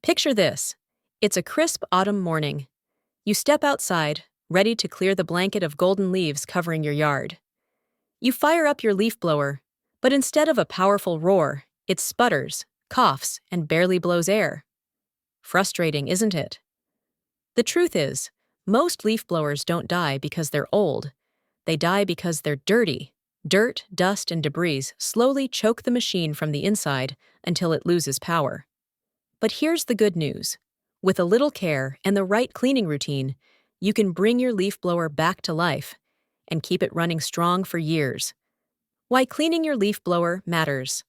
Picture this. It's a crisp autumn morning. You step outside, ready to clear the blanket of golden leaves covering your yard. You fire up your leaf blower, but instead of a powerful roar, it sputters, coughs, and barely blows air. Frustrating, isn't it? The truth is, most leaf blowers don't die because they're old. They die because they're dirty. Dirt, dust, and debris slowly choke the machine from the inside until it loses power. But here's the good news. With a little care and the right cleaning routine, you can bring your leaf blower back to life and keep it running strong for years. Why cleaning your leaf blower matters.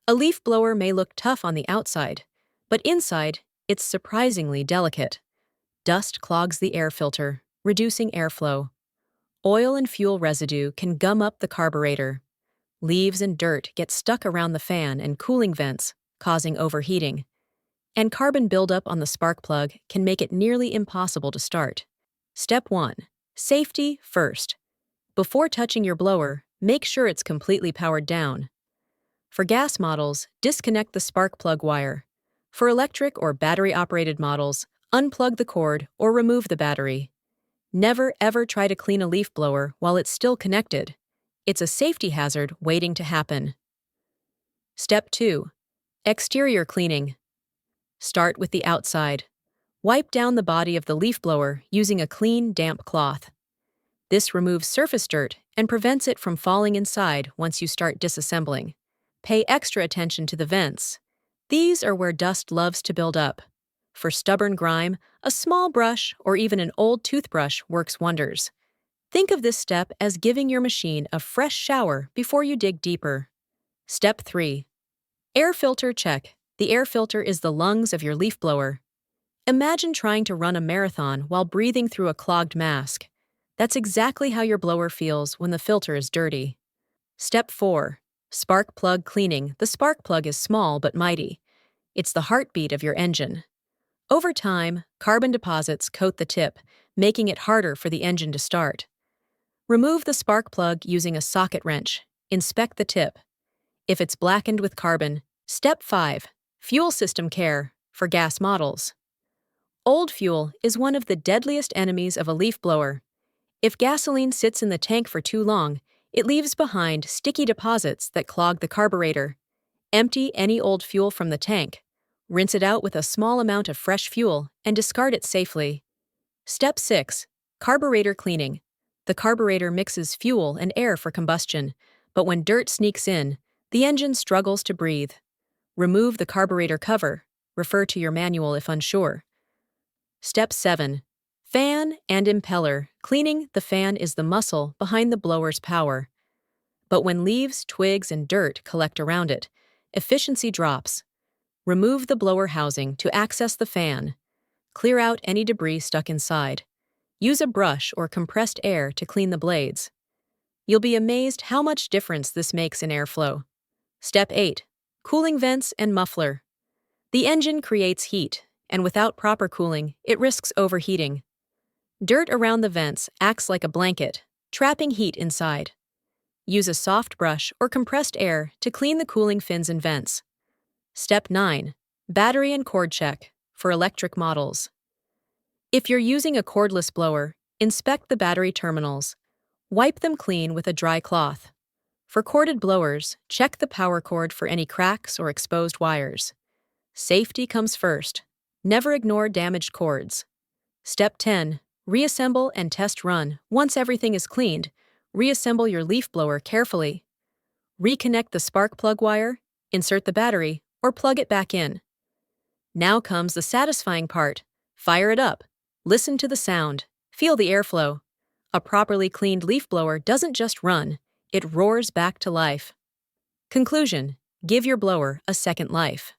A leaf blower may look tough on the outside, but inside, it's surprisingly delicate. Dust clogs the air filter, reducing airflow. Oil and fuel residue can gum up the carburetor. Leaves and dirt get stuck around the fan and cooling vents, causing overheating. And carbon buildup on the spark plug can make it nearly impossible to start. Step 1. Safety first. Before touching your blower, make sure it's completely powered down. For gas models, disconnect the spark plug wire. For electric or battery-operated models, unplug the cord or remove the battery. Never ever try to clean a leaf blower while it's still connected. It's a safety hazard waiting to happen. Step 2. Exterior cleaning. Start with the outside. Wipe down the body of the leaf blower using a clean, damp cloth. This removes surface dirt and prevents it from falling inside once you start disassembling. Pay extra attention to the vents. These are where dust loves to build up. For stubborn grime, a small brush or even an old toothbrush works wonders. Think of this step as giving your machine a fresh shower before you dig deeper. Step 3. Air filter check. The air filter is the lungs of your leaf blower. Imagine trying to run a marathon while breathing through a clogged mask. That's exactly how your blower feels when the filter is dirty. Step 4. Spark plug cleaning. The spark plug is small but mighty. It's the heartbeat of your engine. Over time, carbon deposits coat the tip, making it harder for the engine to start. Remove the spark plug using a socket wrench. Inspect the tip. If it's blackened with carbon, Step 5. Fuel system care for gas models. Old fuel is one of the deadliest enemies of a leaf blower. If gasoline sits in the tank for too long, it leaves behind sticky deposits that clog the carburetor. Empty any old fuel from the tank. Rinse it out with a small amount of fresh fuel and discard it safely. Step 6. Carburetor cleaning. The carburetor mixes fuel and air for combustion, but when dirt sneaks in, the engine struggles to breathe. Remove the carburetor cover. Refer to your manual if unsure. Step 7. Fan and impeller. Cleaning the fan is the muscle behind the blower's power. But when leaves, twigs, and dirt collect around it, efficiency drops. Remove the blower housing to access the fan. Clear out any debris stuck inside. Use a brush or compressed air to clean the blades. You'll be amazed how much difference this makes in airflow. Step 8. Cooling vents and muffler. The engine creates heat, and without proper cooling, it risks overheating. Dirt around the vents acts like a blanket, trapping heat inside. Use a soft brush or compressed air to clean the cooling fins and vents. Step 9. Battery and cord check for electric models. If you're using a cordless blower, inspect the battery terminals. Wipe them clean with a dry cloth. For corded blowers, check the power cord for any cracks or exposed wires. Safety comes first. Never ignore damaged cords. Step 10. Reassemble and test run. Once everything is cleaned, reassemble your leaf blower carefully. Reconnect the spark plug wire, insert the battery, or plug it back in. Now comes the satisfying part. Fire it up. Listen to the sound. Feel the airflow. A properly cleaned leaf blower doesn't just run, it roars back to life. Conclusion: give your blower a second life.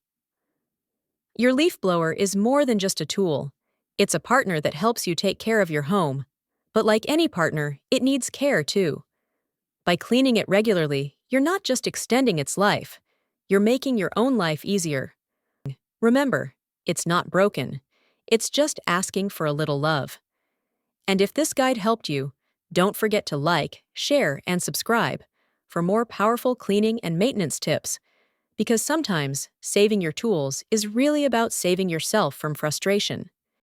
Your leaf blower is more than just a tool. It's a partner that helps you take care of your home. But like any partner, it needs care too. By cleaning it regularly, you're not just extending its life, you're making your own life easier. Remember, it's not broken. It's just asking for a little love. And if this guide helped you, don't forget to like, share, and subscribe for more powerful cleaning and maintenance tips. Because sometimes, saving your tools is really about saving yourself from frustration.